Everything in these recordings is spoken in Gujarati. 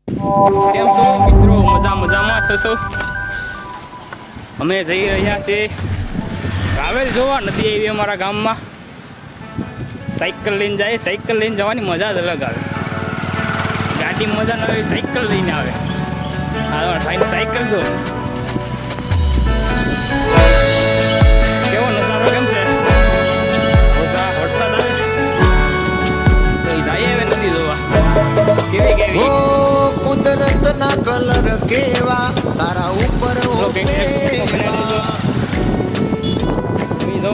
કેમ છો મિત્રો? મજામાં છો? અમે જઈ રહ્યા છીએ ટ્રાવેલ જોવા. નથી આવી અમારા ગામમાં. સાયકલ લઈને જાય. સાયકલ લઈને જવાની મજા જ અલગ આવે. ગાડી મજા ન આવે, સાયકલ લઈને આવે. હા ભાઈ, સાયકલ જો કેવો નજારો, કેમ છે? વરસાદ આવે તો જાય હવે નથી જોવા. કેવી કુદરત ના કલર કેવા તારા ઉપર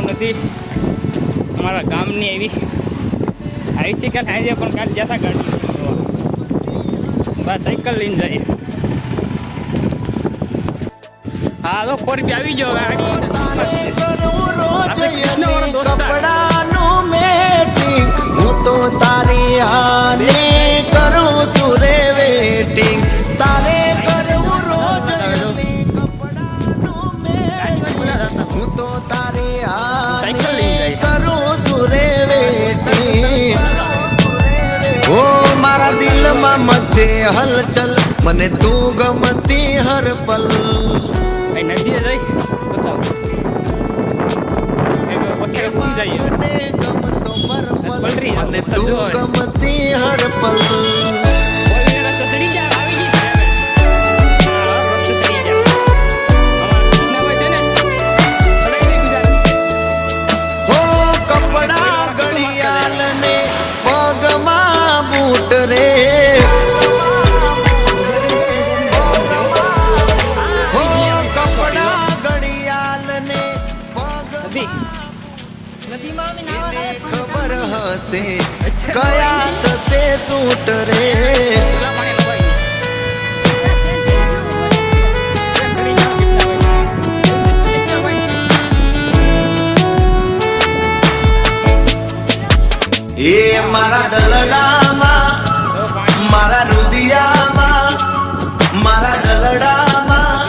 નથી અમારા ગામની આવી છે કાલ સાંજે, પણ કાલ જતા ગાડી બસ સાયકલ લઈને જઈએ. હા તો 4 રૂપિયા આવી ગયો ગાડી. કપડાનું મેચિંગ હું તો તારી આને કરું સુરે વેટિંગ તારે કરવું રોજ કપડાનું મેચિંગ હું તો તારી આને કરું સુરે વેટિંગ. ઓ મારા દિલમાં મચે હલચલ મને તું ગમતી હર પલ. નદી જઈ મને તું ગમતી હર પલ. હો કપડા ઘડિયાળ ને પગમાં બૂટ રે. હો કપડા ઘડિયાળ ને ખબર હશે કયા થશે સૂટ રે. એ મારા દલડામાં મારા રુદિયામાં મારા દલડામાં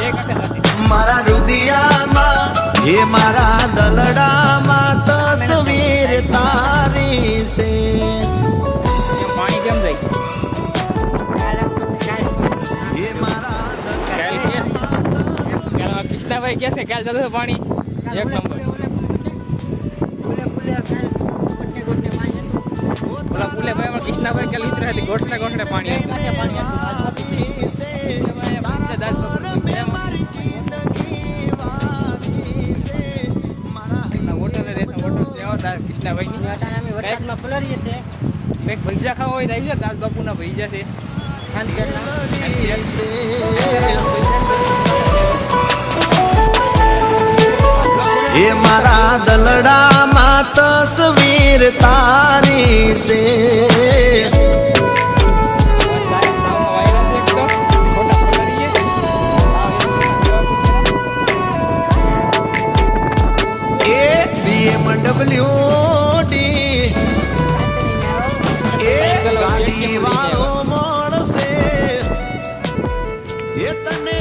મારા રુદિયામાં એ મારા દલડામાં તસવીર તારી છે. પાણી કેમ જાય? એ મારા કૃષ્ણાભાઈ કે છે કાલ જતો પાણી એક નંબર. ઓલા પુલે ભાઈ કૃષ્ણાભાઈ કે લીધે હતી ગોઠને ગોઠને પાણી કૃષ્ણાભાઈ ભૈજા ખાવા હોય તો આવી જાય. દાસ બાપુના ભૈજા છે. એ મારા દલડામાં તસવીર તારી છે. એ BMW ડી એ ગાડી વાળો મળશે. એ તને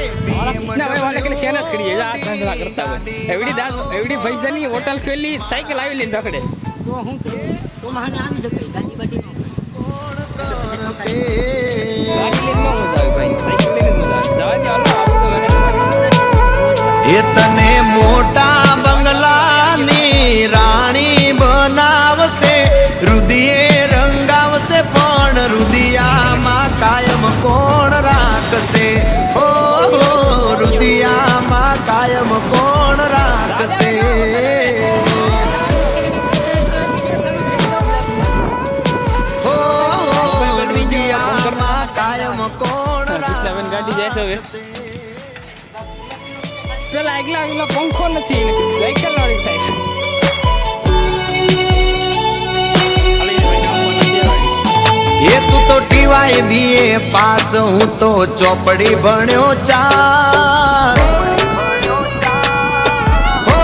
એવડી ભૈજાની હોટલ ખોલી સાયકલ આવી લઈને રખડે તો હું તો મહાને આવી જશે. ગાડી બાટી એ તને મોટા બંગલાની રાણી બનાવશે. રુદિયે રંગાવશે પણ રુદિયામાં કાયમ કોણ રાખશે. ઓ રુદિયામાં કાયમ કોણ રાખશે. ઓ રુદિયામાં કાયમ કોણ ગાડી જાય છે. રાખશે. પેલા આગલા પંખો નથી, સાયકલ વાળી થાય. એ તું તો ટીવાય બીએ પાસ હું તો ચોપડી ભણ્યો 4. હો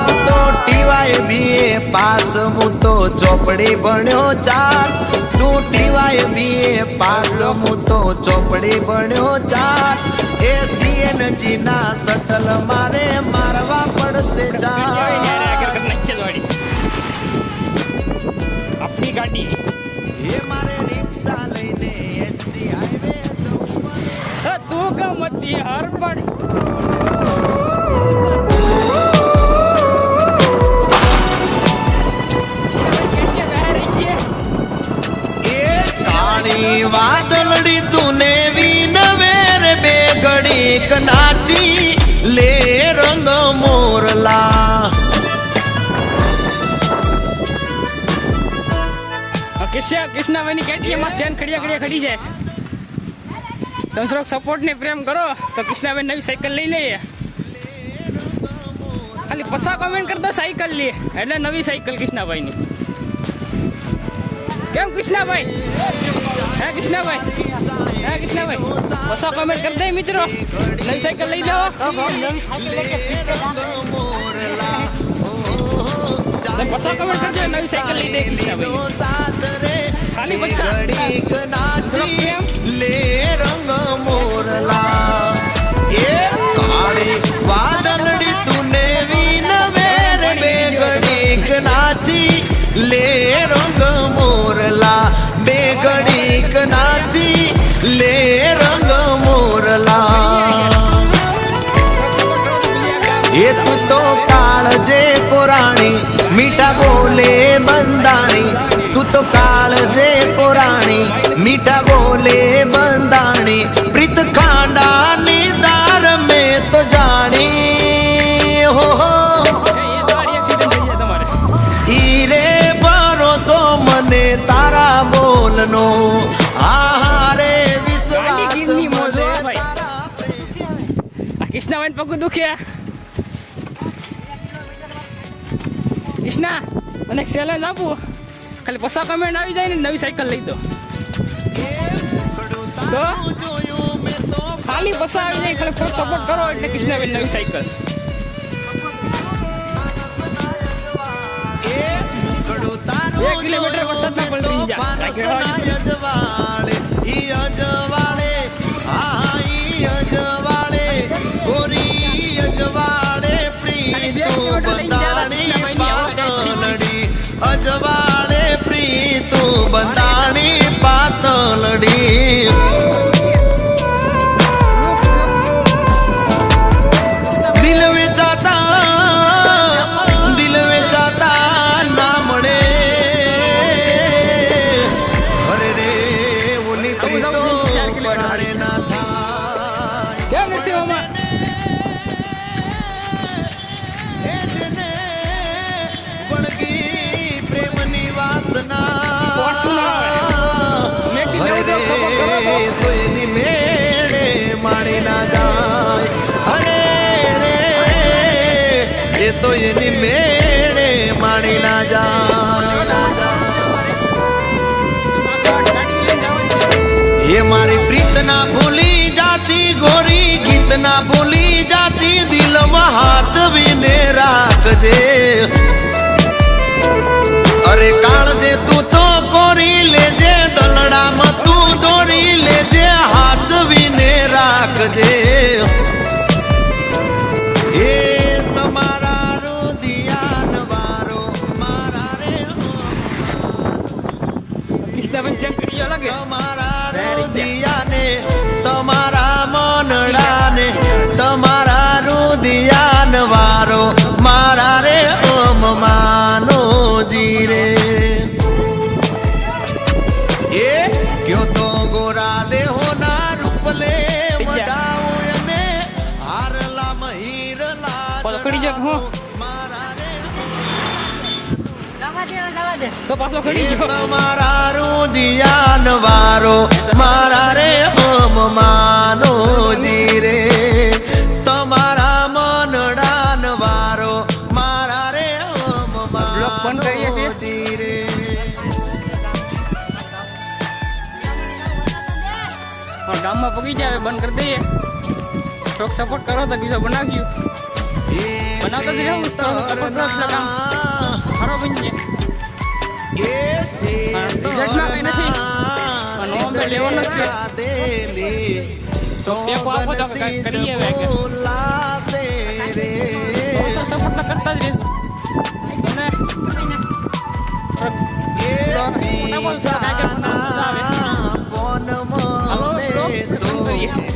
તું તો ટીવાય બીએ પાસ હું તો ચોપડી ભણ્યો 4. તું ટીવાય બીએ પાસ હું તો ચોપડી ભણ્યો 4. એ સીએનજી ના સટલ મારે મારવા પડશે 4. આપણી ગાડી એ મારે રિક્ષા લઈને એસી પુરાણી વાદળડી તું નેવી નવેર બે ઘડીક નાચી લે રંગ મોરલા. કૃષ્ણાભાઈની કેટીએમમાં ચેન ખડી જાય. તમે થોડોક સપોર્ટ ને પ્રેમ કરો તો કૃષ્ણાભાઈ નવી સાયકલ લઈ લઈએ. ખાલી પસા કમેન્ટ કરતા સાયકલ લે એટલે નવી સાયકલ કૃષ્ણાભાઈની. કેમ કૃષ્ણાભાઈ? હે કૃષ્ણાભાઈ પસા કમેન્ટ કરી દે મિત્રો. નવી સાયકલ લઈ જાઓ. પસા કમેન્ટ કરજો નવી સાયકલ લઈ દે કૃષ્ણાભાઈ. ખાલી ઘડીક નાચી લે રંગ મોરલા. એ કાળી વાદળડી તું નેવી નવેર બે ઘડીક નાચી લે રંગ મોરલા. બે ઘડીક નાચી લે રંગ મોરલા. એ તું તો કાળજે પુરાણી મીઠા બોલે બંધાણી. તું તો કાળજે પુરાણી મીઠા બોલે બંધાણી. પ્રીત ખાંડાની દાર મેં તો જાણી હો. ઈ રે ભરોસો મને તારા બોલનો આહારે વિશ્વાસ કૃષ્ણાભાઈ પગું દુખ્યા. કૃષ્ણા અને ચેલેન્જ આપું ખાલી પસા કમેન્ટ આવી જાય ને નવી સાયકલ લઈ દો. તો ખાલી પસા આવી જાય ખાલી સપોર્ટ કરો એટલે કૃષ્ણાભાઈ નવી સાયકલ. 1 કિલોમીટર વરસાદના પલટી જાય. અજવાળે ઈ અજવાળે આ ઈ અજવાળે ગોરી અજવાળે પ્રીતો બંધાણી પાતળડી. અજવાળે પ્રીતો બંધાણી પાતળડી. દિલ વેચાતા ના મળે. હરે રે ઓલી પ્રીતો પરાણે ના થાય. કેમ નથી ઓમાં? એ જેને વળગી પ્રેમની વાસના. હરે રે તો એની મેળે માણી ના જાય. હરે રે એ તો એની મેળે માણી ના જાય. એ મારી પ્રીત ના ભૂલી જાતી ગોરી ગીત ના ભૂલી જાતી. દિલમાં હાથવીને રાખજે. અરે કાળજે તું તો કોરી લેજે. દલડામાં તું દોરી લેજે. હાથવીને રાખજે. એ તમારા રુદિયાન વારો મારા રે કૃષ્ણાભાઈ ચેક કરી જો લાગે. તમારા રુદિયાને તમારા મનડાને તમારા રુદિયાન વારો મારા રે ઓમ માનો જીરે. એ ક્યો તો ગોરા દેહોના રૂપલે વડાઓ અને હારલા મહીરલા પકડી જો હું તો પાછો ખડી જો. તમારા રુદિયાન વારો મારા રે ઓમ માનો જીરે. તમારા મનડાન વારો મારા રે ઓમ બ્લોક બંધ કરીએ માનો છીએ. જીરે. ગામમાં પગી જાય બંધ કરી દઈએ. થોડોક સપોર્ટ કરો તો બીજો બનાવ્યું. બનાવતા જ રહેવું. થોડોક સપોર્ટ કરો એટલે કામ ખરો બની જાય. રિઝલ્ટમાં કંઈ નથી. નોંધ લેવાનો જ છે. ટેકો આપો તો કંઈક કરીએ હવે કે. સપોર્ટ તો કરતા જ રહેજો. તમે આવે. હાલો બ્લોગ કરીએ છીએ.